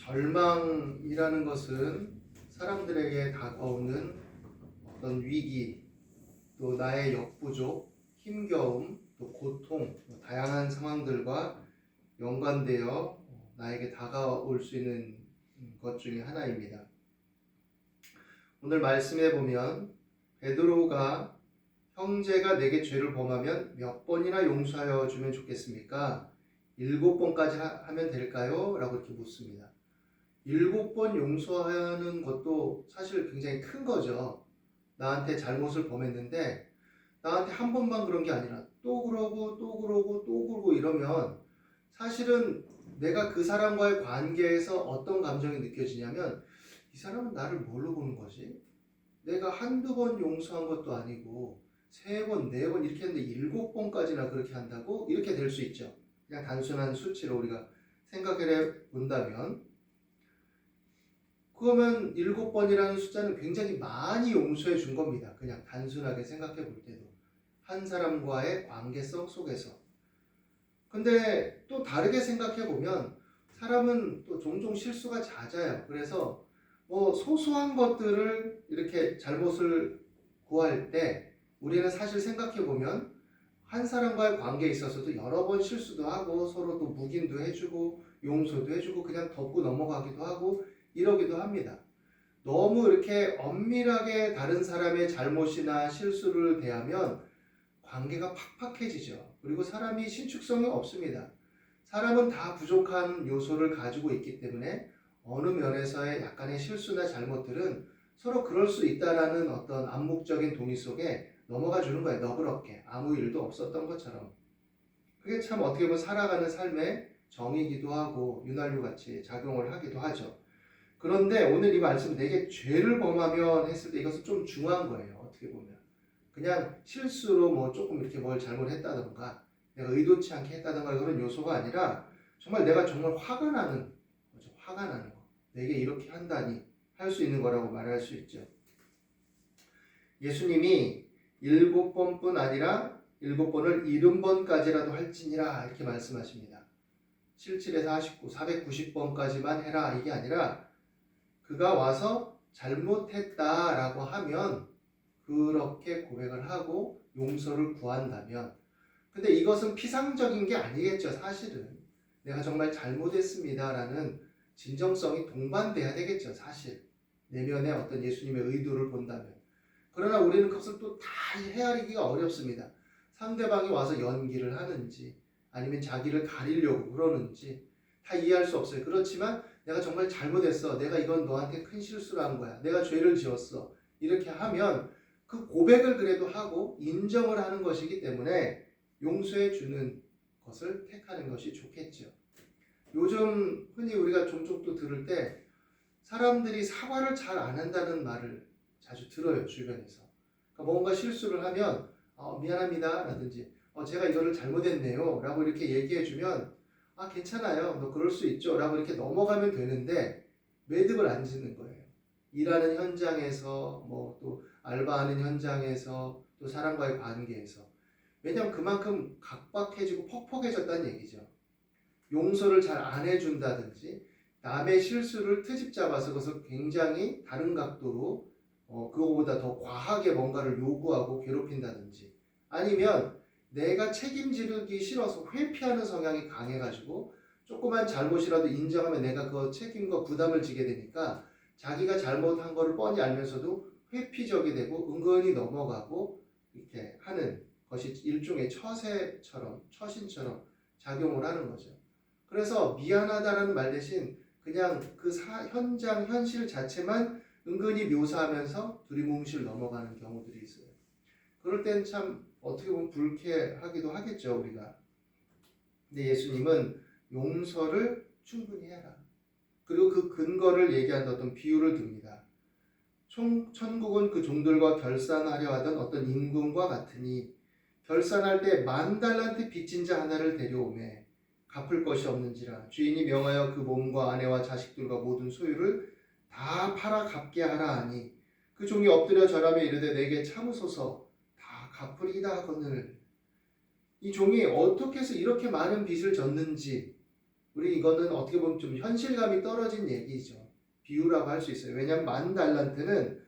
절망이라는 것은 사람들에게 다가오는 어떤 위기, 또 나의 역부족, 힘겨움, 또 고통, 다양한 상황들과 연관되어 나에게 다가올 수 있는 것 중에 하나입니다. 오늘 말씀에 보면 베드로가 형제가 내게 죄를 범하면 몇 번이나 용서하여 주면 좋겠습니까? 7번까지 하면 될까요? 라고 이렇게 묻습니다. 7번 용서하는 것도 사실 굉장히 큰 거죠. 나한테 잘못을 범했는데 나한테 한 번만 그런 게 아니라 또 그러고 또 그러고 또 그러고 이러면 사실은 내가 그 사람과의 관계에서 어떤 감정이 느껴지냐면 이 사람은 나를 뭘로 보는 거지? 내가 한두 번 용서한 것도 아니고 3번, 4번 이렇게 했는데 7번까지나 그렇게 한다고? 이렇게 될 수 있죠. 그냥 단순한 수치로 우리가 생각해 본다면 그러면 7번이라는 숫자는 굉장히 많이 용서해 준 겁니다. 그냥 단순하게 생각해 볼 때도 한 사람과의 관계성 속에서. 근데 또 다르게 생각해 보면 사람은 또 종종 실수가 잦아요. 그래서 소소한 것들을 이렇게 잘못을 구할 때 우리는 사실 생각해 보면 한 사람과의 관계에 있어서도 여러 번 실수도 하고 서로 또 묵인도 해주고 용서도 해주고 그냥 덮고 넘어가기도 하고 이러기도 합니다. 너무 이렇게 엄밀하게 다른 사람의 잘못이나 실수를 대하면 관계가 팍팍해지죠. 그리고 사람이 신축성이 없습니다. 사람은 다 부족한 요소를 가지고 있기 때문에 어느 면에서의 약간의 실수나 잘못들은 서로 그럴 수 있다라는 어떤 암묵적인 동의 속에 넘어가 주는 거예요. 너그럽게 아무 일도 없었던 것처럼. 그게 참 어떻게 보면 살아가는 삶의 정의이기도 하고 윤활유같이 작용을 하기도 하죠. 그런데 오늘 이 말씀 내게 죄를 범하면 했을 때 이것은 좀 중요한 거예요. 어떻게 보면 그냥 실수로 조금 이렇게 뭘 잘못했다던가 내가 의도치 않게 했다던가 그런 요소가 아니라 정말 내가 정말 화가 나는 거죠. 화가 나는 거. 내게 이렇게 한다니 할 수 있는 거라고 말할 수 있죠. 예수님이 7번뿐 아니라 7번을 70번까지라도 할지니라 이렇게 말씀하십니다. 77에서 49, 490번까지만 해라 이게 아니라 그가 와서 잘못했다라고 하면 그렇게 고백을 하고 용서를 구한다면 근데 이것은 피상적인 게 아니겠죠. 사실은 내가 정말 잘못했습니다라는 진정성이 동반돼야 되겠죠. 사실 내면의 어떤 예수님의 의도를 본다면 그러나 우리는 그것을 또 다 헤아리기가 어렵습니다. 상대방이 와서 연기를 하는지 아니면 자기를 가리려고 그러는지 다 이해할 수 없어요. 그렇지만 내가 정말 잘못했어. 내가 이건 너한테 큰 실수를 한 거야. 내가 죄를 지었어. 이렇게 하면 그 고백을 그래도 하고 인정을 하는 것이기 때문에 용서해 주는 것을 택하는 것이 좋겠죠. 요즘 흔히 우리가 종종 또 들을 때 사람들이 사과를 잘 안 한다는 말을 자주 들어요. 주변에서. 그러니까 뭔가 실수를 하면 미안합니다 라든지 제가 이거를 잘못했네요 라고 이렇게 얘기해 주면 괜찮아요. 너 그럴 수 있죠 라고 이렇게 넘어가면 되는데 매듭을 안 짓는 거예요. 일하는 현장에서 또 알바하는 현장에서 또 사람과의 관계에서 왜냐하면 그만큼 각박해지고 퍽퍽해졌다는 얘기죠. 용서를 잘 안 해준다든지 남의 실수를 트집 잡아서 그것을 굉장히 다른 각도로 그거보다 더 과하게 뭔가를 요구하고 괴롭힌다든지 아니면 내가 책임지기 싫어서 회피하는 성향이 강해가지고 조그만 잘못이라도 인정하면 내가 그 책임과 부담을 지게 되니까 자기가 잘못한 거를 뻔히 알면서도 회피적이 되고 은근히 넘어가고 이렇게 하는 것이 일종의 처신처럼 작용을 하는 거죠. 그래서 미안하다라는 말 대신 그냥 그 현장 현실 자체만 은근히 묘사하면서 두리뭉실 넘어가는 경우들이 있어요. 그럴 땐 참 어떻게 보면 불쾌하기도 하겠죠 우리가. 근데 예수님은 용서를 충분히 해라. 그리고 그 근거를 얘기하는 어떤 비유를 듭니다. 천국은 그 종들과 결산하려 하던 어떤 임금과 같으니 결산할 때 10,000달란트 빚진 자 하나를 데려오매 갚을 것이 없는지라 주인이 명하여 그 몸과 아내와 자식들과 모든 소유를 다 팔아 갚게 하라 하니 그 종이 엎드려 절하며 이르되 내게 참으소서 다 갚으리이다 하거늘. 이 종이 어떻게 해서 이렇게 많은 빚을 졌는지 우리 이거는 어떻게 보면 좀 현실감이 떨어진 얘기죠. 비유라고 할 수 있어요. 왜냐하면 10,000달란트는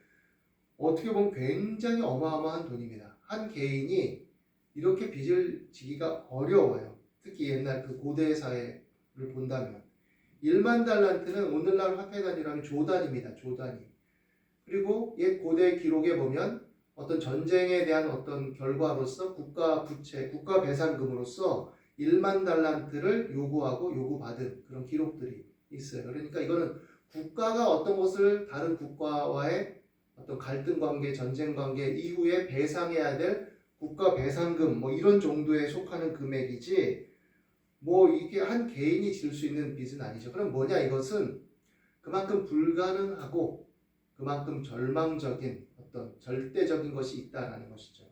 어떻게 보면 굉장히 어마어마한 돈입니다. 한 개인이 이렇게 빚을 지기가 어려워요. 특히 옛날 그 고대 사회를 본다면 10,000달란트는 오늘날 화폐 단위라면 조단입니다. 조단위. 그리고 옛 고대 기록에 보면 어떤 전쟁에 대한 어떤 결과로서 국가 부채, 국가 배상금으로서 10,000달란트를 요구하고 요구받은 그런 기록들이 있어요. 그러니까 이거는 국가가 어떤 것을 다른 국가와의 어떤 갈등 관계, 전쟁 관계 이후에 배상해야 될 국가 배상금 뭐 이런 정도에 속하는 금액이지 뭐 이게 한 개인이 질 수 있는 빚은 아니죠. 그럼 뭐냐 이것은 그만큼 불가능하고 그만큼 절망적인 어떤 절대적인 것이 있다라는 것이죠.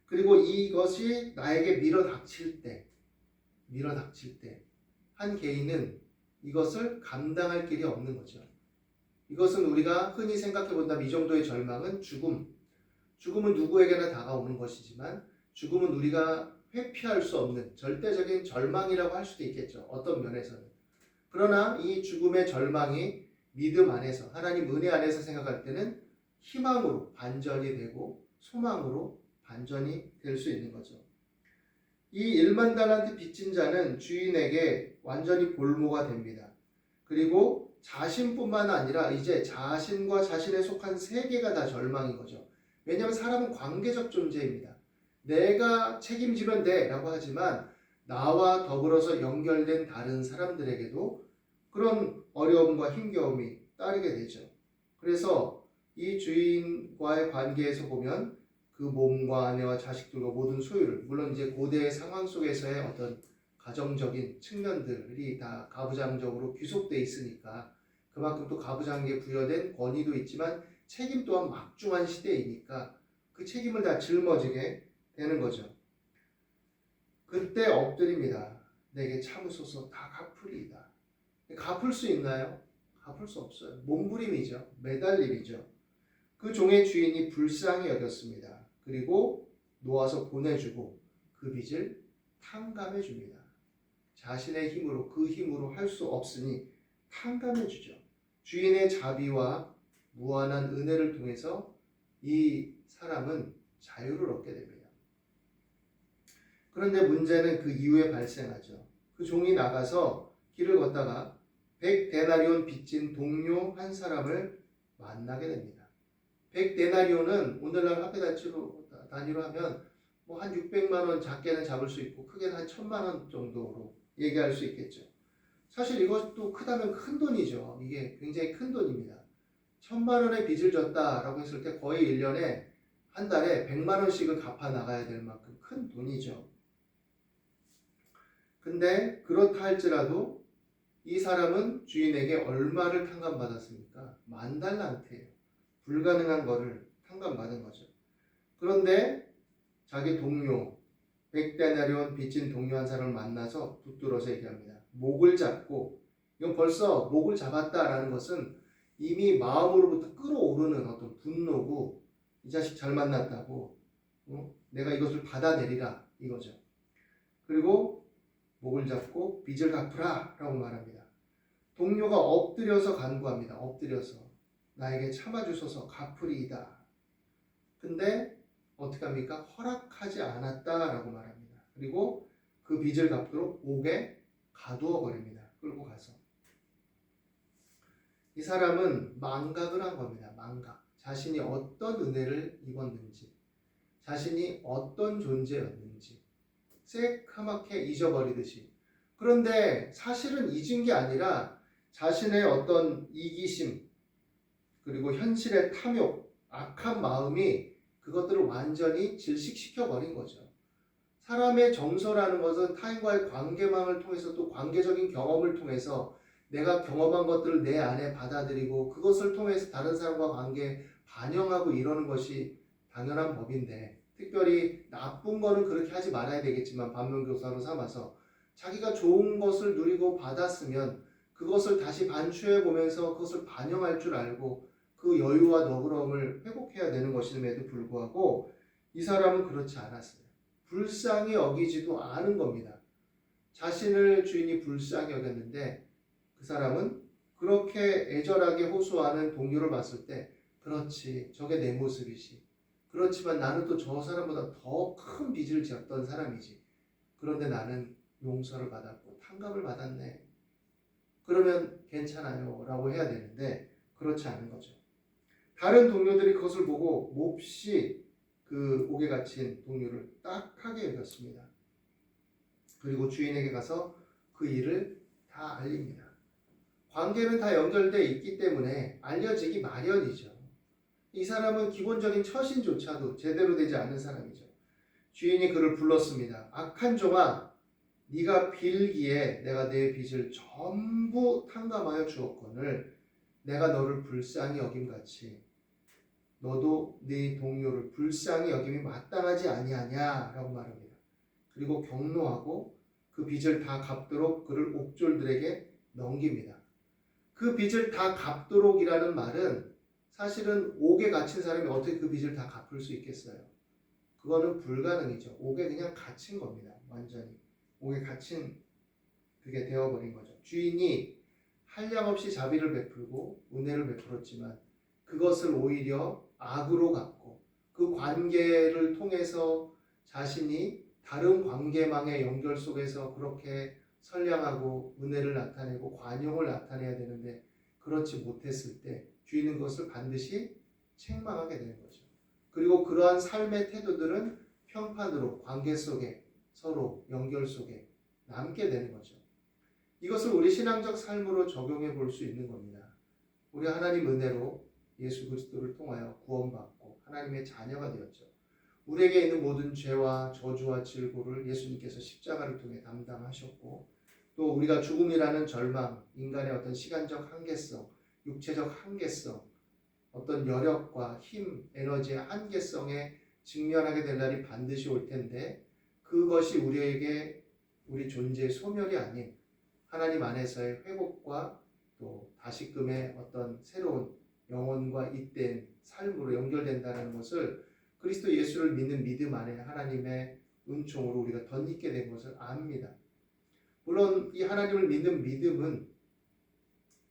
그리고 이것이 나에게 밀어닥칠 때 한 개인은 이것을 감당할 길이 없는 거죠. 이것은 우리가 흔히 생각해 본다면 이 정도의 절망은 죽음은 누구에게나 다가오는 것이지만 죽음은 우리가 회피할 수 없는 절대적인 절망이라고 할 수도 있겠죠. 어떤 면에서는. 그러나 이 죽음의 절망이 믿음 안에서 하나님 은혜 안에서 생각할 때는 희망으로 반전이 되고 소망으로 반전이 될 수 있는 거죠. 이 10,000달란트 빚진 자는 주인에게 완전히 볼모가 됩니다. 그리고 자신뿐만 아니라 이제 자신과 자신에 속한 세계가 다 절망인 거죠. 왜냐하면 사람은 관계적 존재입니다. 내가 책임지면 돼 라고 하지만 나와 더불어서 연결된 다른 사람들에게도 그런 어려움과 힘겨움이 따르게 되죠. 그래서 이 주인과의 관계에서 보면 그 몸과 아내와 자식들과 모든 소유를 물론 이제 고대의 상황 속에서의 어떤 가정적인 측면들이 다 가부장적으로 귀속돼 있으니까 그만큼 또 가부장에게 부여된 권위도 있지만 책임 또한 막중한 시대이니까 그 책임을 다 짊어지게 되는 거죠. 그때 엎드립니다. 내게 참으소서 다 갚으리이다. 갚을 수 있나요? 갚을 수 없어요. 몸부림이죠. 매달림이죠. 그 종의 주인이 불쌍히 여겼습니다. 그리고 놓아서 보내주고 그 빚을 탕감해 줍니다. 자신의 힘으로 그 힘으로 할 수 없으니 탕감해 주죠. 주인의 자비와 무한한 은혜를 통해서 이 사람은 자유를 얻게 됩니다. 그런데 문제는 그 이후에 발생하죠. 그 종이 나가서 길을 걷다가 100데나리온 빚진 동료 한 사람을 만나게 됩니다. 100데나리온은 오늘날 화폐 단위로 하면 뭐 한 600만 원 작게는 잡을 수 있고 크게는 한 1,000만 원 정도로 얘기할 수 있겠죠. 사실 이것도 크다면 큰 돈이죠. 이게 굉장히 큰 돈입니다. 1,000만 원의 빚을 졌다라고 했을 때 거의 1년에 한 달에 100만 원씩을 갚아 나가야 될 만큼 큰 돈이죠. 근데 그렇다 할지라도 이 사람은 주인에게 얼마를 탕감받았습니까? 10,000달란트예요. 불가능한 거를 탕감받은 거죠. 그런데 자기 동료 100데나리온 빚진 동료 한 사람을 만나서 붙들어서 얘기합니다. 목을 잡고 이건 벌써 목을 잡았다라는 것은 이미 마음으로부터 끓어오르는 어떤 분노고 이 자식 잘 만났다고 내가 이것을 받아내리라 이거죠. 그리고 목을 잡고 빚을 갚으라 라고 말합니다. 동료가 엎드려서 간구합니다. 엎드려서 나에게 참아주소서 갚으리이다. 근데 어떻게 합니까? 허락하지 않았다라고 말합니다. 그리고 그 빚을 갚도록 옥에 가두어 버립니다. 끌고 가서. 이 사람은 망각을 한 겁니다. 망각. 자신이 어떤 은혜를 입었는지, 자신이 어떤 존재였는지 새카맣게 잊어버리듯이. 그런데 사실은 잊은 게 아니라 자신의 어떤 이기심 그리고 현실의 탐욕, 악한 마음이 그것들을 완전히 질식시켜버린 거죠. 사람의 정서라는 것은 타인과의 관계망을 통해서 또 관계적인 경험을 통해서 내가 경험한 것들을 내 안에 받아들이고 그것을 통해서 다른 사람과 관계에 반영하고 이러는 것이 당연한 법인데 특별히 나쁜 거는 그렇게 하지 말아야 되겠지만 반면교사로 삼아서 자기가 좋은 것을 누리고 받았으면 그것을 다시 반추해 보면서 그것을 반영할 줄 알고 그 여유와 너그러움을 회복해야 되는 것임에도 불구하고 이 사람은 그렇지 않았어요. 불쌍히 여기지도 않은 겁니다. 자신을 주인이 불쌍히 여겼는데 그 사람은 그렇게 애절하게 호소하는 동료를 봤을 때 그렇지, 저게 내 모습이지. 그렇지만 나는 또 저 사람보다 더 큰 빚을 지었던 사람이지. 그런데 나는 용서를 받았고 탕감을 받았네. 그러면 괜찮아요 라고 해야 되는데 그렇지 않은 거죠. 다른 동료들이 그것을 보고 몹시 그 옥에 갇힌 동료를 딱하게 여겼습니다. 그리고 주인에게 가서 그 일을 다 알립니다. 관계는 다 연결되어 있기 때문에 알려지기 마련이죠. 이 사람은 기본적인 처신조차도 제대로 되지 않은 사람이죠. 주인이 그를 불렀습니다. 악한 종아, 네가 빌기에 내가 내 빚을 전부 탕감하여 주었거늘 내가 너를 불쌍히 여김같이 너도 네 동료를 불쌍히 여김이 마땅하지 아니하냐 라고 말합니다. 그리고 경노하고 그 빚을 다 갚도록 그를 옥졸들에게 넘깁니다. 그 빚을 다 갚도록이라는 말은 사실은 옥에 갇힌 사람이 어떻게 그 빚을 다 갚을 수 있겠어요? 그거는 불가능이죠. 옥에 그냥 갇힌 겁니다. 완전히 옥에 갇힌 그게 되어버린 거죠. 주인이 한량없이 자비를 베풀고 은혜를 베풀었지만 그것을 오히려 악으로 갚고 그 관계를 통해서 자신이 다른 관계망의 연결 속에서 그렇게 선량하고 은혜를 나타내고 관용을 나타내야 되는데 그렇지 못했을 때 주인은 그것을 반드시 책망하게 되는 거죠. 그리고 그러한 삶의 태도들은 평판으로 관계 속에 서로 연결 속에 남게 되는 거죠. 이것을 우리 신앙적 삶으로 적용해 볼 수 있는 겁니다. 우리 하나님 은혜로 예수 그리스도를 통하여 구원받고 하나님의 자녀가 되었죠. 우리에게 있는 모든 죄와 저주와 질고를 예수님께서 십자가를 통해 담당하셨고 또 우리가 죽음이라는 절망, 인간의 어떤 시간적 한계성, 육체적 한계성, 어떤 여력과 힘, 에너지의 한계성에 직면하게 될 날이 반드시 올 텐데 그것이 우리에게 우리 존재의 소멸이 아닌 하나님 안에서의 회복과 또 다시금의 어떤 새로운 영혼과 잇된 삶으로 연결된다는 것을 그리스도 예수를 믿는 믿음 안에 하나님의 은총으로 우리가 덧입게 된 것을 압니다. 물론 이 하나님을 믿는 믿음은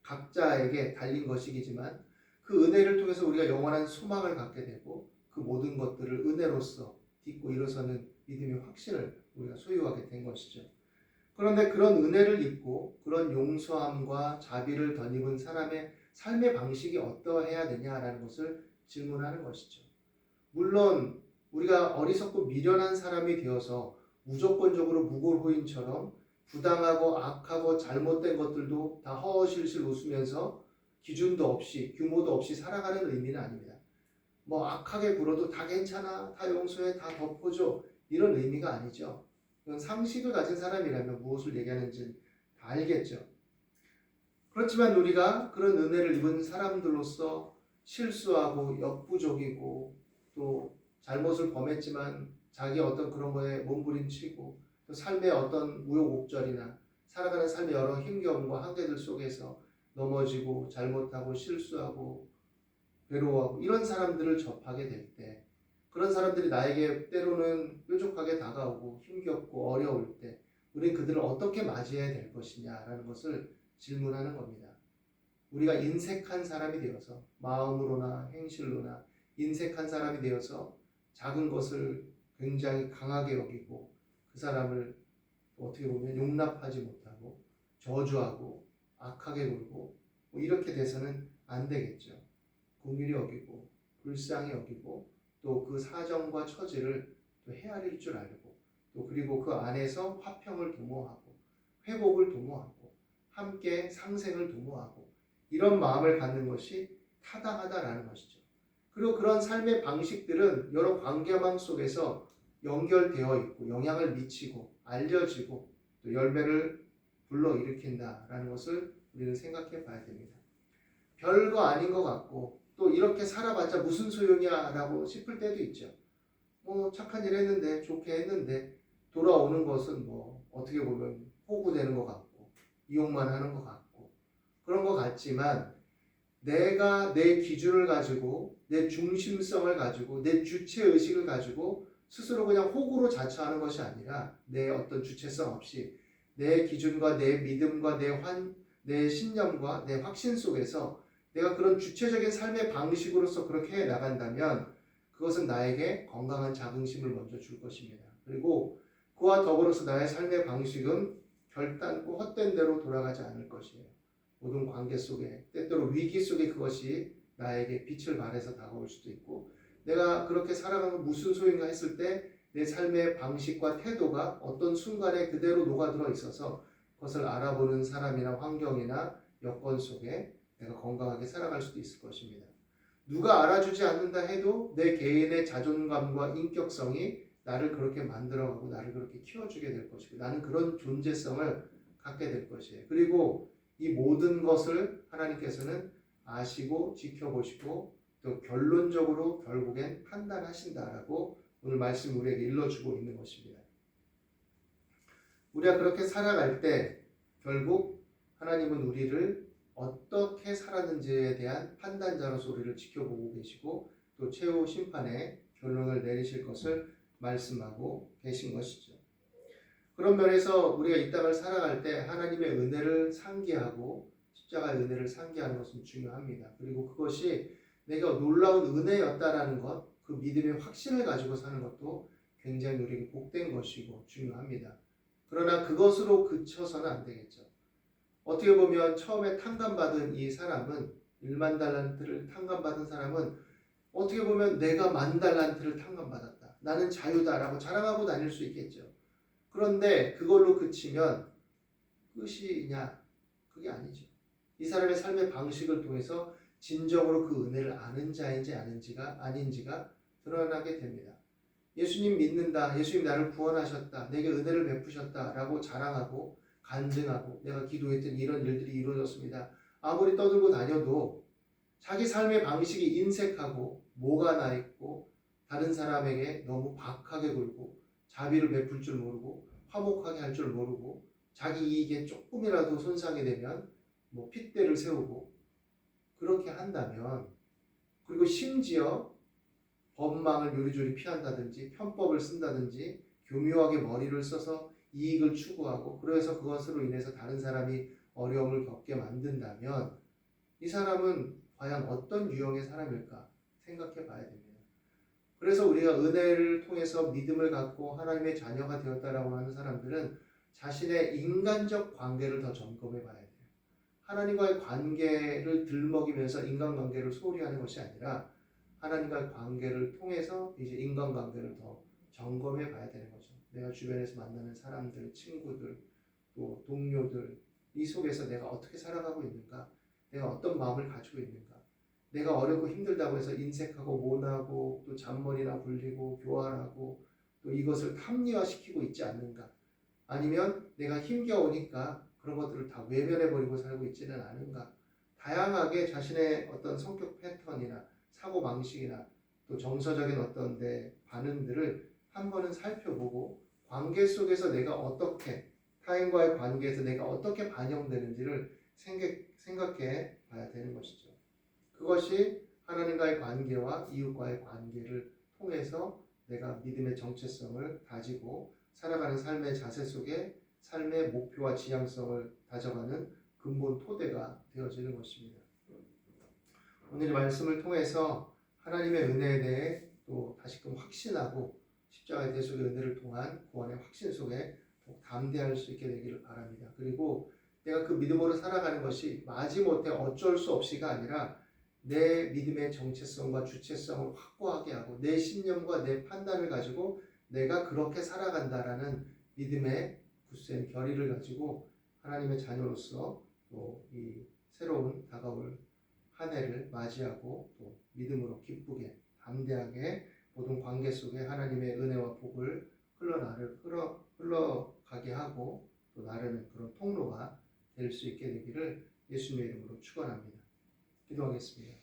각자에게 달린 것이지만 그 은혜를 통해서 우리가 영원한 소망을 갖게 되고 그 모든 것들을 은혜로서 딛고 일어서는 믿음의 확신을 우리가 소유하게 된 것이죠. 그런데 그런 은혜를 입고 그런 용서함과 자비를 덧입은 사람의 삶의 방식이 어떠해야 되냐라는 것을 질문하는 것이죠. 물론 우리가 어리석고 미련한 사람이 되어서 무조건적으로 무골호인처럼 부당하고 악하고 잘못된 것들도 다 허허실실 웃으면서 기준도 없이 규모도 없이 살아가는 의미는 아닙니다. 뭐 악하게 굴어도 다 괜찮아, 다 용서해, 다 덮어줘 이런 의미가 아니죠. 이건 상식을 가진 사람이라면 무엇을 얘기하는지 다 알겠죠. 그렇지만 우리가 그런 은혜를 입은 사람들로서 실수하고 역부족이고 또 잘못을 범했지만 자기 어떤 그런 거에 몸부림치고 또 삶의 어떤 우여곡절이나 살아가는 삶의 여러 힘겨움과 한계들 속에서 넘어지고 잘못하고 실수하고 괴로워하고 이런 사람들을 접하게 될 때 그런 사람들이 나에게 때로는 뾰족하게 다가오고 힘겹고 어려울 때 우리는 그들을 어떻게 맞이해야 될 것이냐라는 것을 질문하는 겁니다. 우리가 인색한 사람이 되어서 마음으로나 행실로나 인색한 사람이 되어서 작은 것을 굉장히 강하게 여기고 그 사람을 어떻게 보면 용납하지 못하고 저주하고 악하게 굴고 뭐 이렇게 돼서는 안 되겠죠. 긍휼히 여기고 불쌍히 여기고 또 그 사정과 처지를 또 헤아릴 줄 알고 또 그리고 그 안에서 화평을 도모하고 회복을 도모하고 함께 상생을 도모하고 이런 마음을 갖는 것이 타당하다라는 것이죠. 그리고 그런 삶의 방식들은 여러 관계망 속에서 연결되어 있고 영향을 미치고 알려지고 또 열매를 불러일으킨다라는 것을 우리는 생각해 봐야 됩니다. 별거 아닌 것 같고 또 이렇게 살아봤자 무슨 소용이야 라고 싶을 때도 있죠. 뭐 착한 일 했는데 좋게 했는데 돌아오는 것은 뭐 어떻게 보면 호구되는 것 같고 이용만 하는 것 같고 그런 것 같지만 내가 내 기준을 가지고 내 중심성을 가지고 내 주체의식을 가지고 스스로 그냥 호구로 자처하는 것이 아니라 내 어떤 주체성 없이 내 기준과 내 믿음과 내 신념과 내 확신 속에서 내가 그런 주체적인 삶의 방식으로서 그렇게 해 나간다면 그것은 나에게 건강한 자긍심을 먼저 줄 것입니다. 그리고 그와 더불어서 나의 삶의 방식은 결단코 헛된 대로 돌아가지 않을 것이에요. 모든 관계 속에 때때로 위기 속에 그것이 나에게 빛을 발해서 다가올 수도 있고 내가 그렇게 살아가면 무슨 소용인가 했을 때 내 삶의 방식과 태도가 어떤 순간에 그대로 녹아들어 있어서 그것을 알아보는 사람이나 환경이나 여건 속에 내가 건강하게 살아갈 수도 있을 것입니다. 누가 알아주지 않는다 해도 내 개인의 자존감과 인격성이 나를 그렇게 만들어가고 나를 그렇게 키워주게 될 것이고 나는 그런 존재성을 갖게 될 것이에요. 그리고 이 모든 것을 하나님께서는 아시고 지켜보시고 또 결론적으로 결국엔 판단하신다라고 오늘 말씀 우리에게 일러주고 있는 것입니다. 우리가 그렇게 살아갈 때 결국 하나님은 우리를 어떻게 살았는지에 대한 판단자로서 우리를 지켜보고 계시고 또 최후 심판의 결론을 내리실 것을 말씀하고 계신 것이죠. 그런 면에서 우리가 이 땅을 살아갈 때 하나님의 은혜를 상기하고 십자가의 은혜를 상기하는 것은 중요합니다. 그리고 그것이 내가 놀라운 은혜였다라는 것, 그 믿음의 확신을 가지고 사는 것도 굉장히 우리에게 복된 것이고 중요합니다. 그러나 그것으로 그쳐서는 안 되겠죠. 어떻게 보면 처음에 탕감받은 이 사람은 1만 달란트를 탕감받은 사람은 어떻게 보면 내가 10,000달란트를 탕감받았다. 나는 자유다라고 자랑하고 다닐 수 있겠죠. 그런데 그걸로 그치면 끝이냐? 그게 아니죠. 이 사람의 삶의 방식을 통해서 진정으로 그 은혜를 아는 자인지 아닌지가 드러나게 됩니다. 예수님 믿는다. 예수님 나를 구원하셨다. 내게 은혜를 베푸셨다. 라고 자랑하고 간증하고 내가 기도했더니 이런 일들이 이루어졌습니다. 아무리 떠들고 다녀도 자기 삶의 방식이 인색하고 뭐가 나 있고 다른 사람에게 너무 박하게 굴고 자비를 베풀 줄 모르고 화목하게 할 줄 모르고 자기 이익에 조금이라도 손상이 되면 핏대를 세우고 그렇게 한다면 그리고 심지어 법망을 요리조리 피한다든지 편법을 쓴다든지 교묘하게 머리를 써서 이익을 추구하고 그래서 그것으로 인해서 다른 사람이 어려움을 겪게 만든다면 이 사람은 과연 어떤 유형의 사람일까 생각해 봐야 됩니다. 그래서 우리가 은혜를 통해서 믿음을 갖고 하나님의 자녀가 되었다라고 하는 사람들은 자신의 인간적 관계를 더 점검해 봐야 돼요. 하나님과의 관계를 들먹이면서 인간관계를 소홀히 하는 것이 아니라 하나님과의 관계를 통해서 이제 인간관계를 더 점검해 봐야 되는 거죠. 내가 주변에서 만나는 사람들, 친구들, 또 동료들 이 속에서 내가 어떻게 살아가고 있는가? 내가 어떤 마음을 가지고 있는가? 내가 어렵고 힘들다고 해서 인색하고 모나고 또 잔머리나 굴리고 교활하고 또 이것을 합리화시키고 있지 않는가? 아니면 내가 힘겨우니까 그런 것들을 다 외면해버리고 살고 있지는 않은가? 다양하게 자신의 어떤 성격 패턴이나 사고방식이나 또 정서적인 어떤 내 반응들을 한 번은 살펴보고 관계 속에서 내가 어떻게 타인과의 관계에서 내가 어떻게 반영되는지를 생각해 봐야 되는 것이죠. 그것이 하나님과의 관계와 이웃과의 관계를 통해서 내가 믿음의 정체성을 다지고 살아가는 삶의 자세 속에 삶의 목표와 지향성을 다져가는 근본 토대가 되어지는 것입니다. 오늘 이 말씀을 통해서 하나님의 은혜에 대해 또 다시금 확신하고 십자가의 대속의 은혜를 통한 구원의 확신 속에 더욱 담대할 수 있게 되기를 바랍니다. 그리고 내가 그 믿음으로 살아가는 것이 마지못해 어쩔 수 없이가 아니라 내 믿음의 정체성과 주체성을 확고하게 하고 내 신념과 내 판단을 가지고 내가 그렇게 살아간다라는 믿음의 굳센 결의를 가지고 하나님의 자녀로서 또 이 새로운 다가올 한 해를 맞이하고 또 믿음으로 기쁘게 담대하게 모든 관계 속에 하나님의 은혜와 복을 흘러가게 하고 또 나르는 그런 통로가 될 수 있게 되기를 예수님의 이름으로 축원합니다. 기도하겠습니다.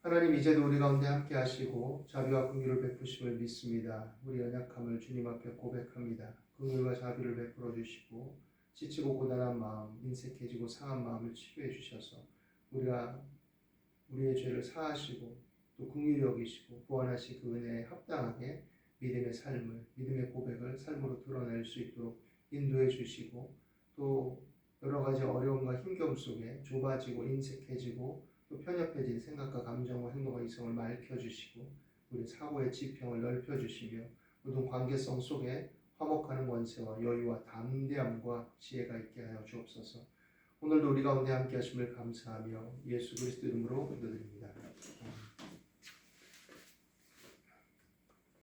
하나님 이제도 우리 가운데 함께 하시고 자비와 긍휼을 베푸심을 믿습니다. 우리 연약함을 주님 앞에 고백합니다. 긍휼과 자비를 베풀어 주시고 지치고 고단한 마음, 인색해지고 상한 마음을 치유해 주셔서 우리가 우리의 죄를 사하시고 또 긍휼히 여기시고 구원하신 그 은혜에 합당하게 믿음의 삶을, 믿음의 고백을 삶으로 드러낼 수 있도록 인도해 주시고 또 여러 가지 어려움과 힘겨움 속에 좁아지고 인색해지고 또 편협해진 생각과 감정과 행동과 이성을 맑혀 주시고 우리 사고의 지평을 넓혀 주시며 모든 관계성 속에 화목하는 권세와 여유와 담대함과 지혜가 있게 하여 주옵소서. 오늘도 우리 가운데 함께 하심을 감사하며 예수 그리스도 이름으로 기도드립니다.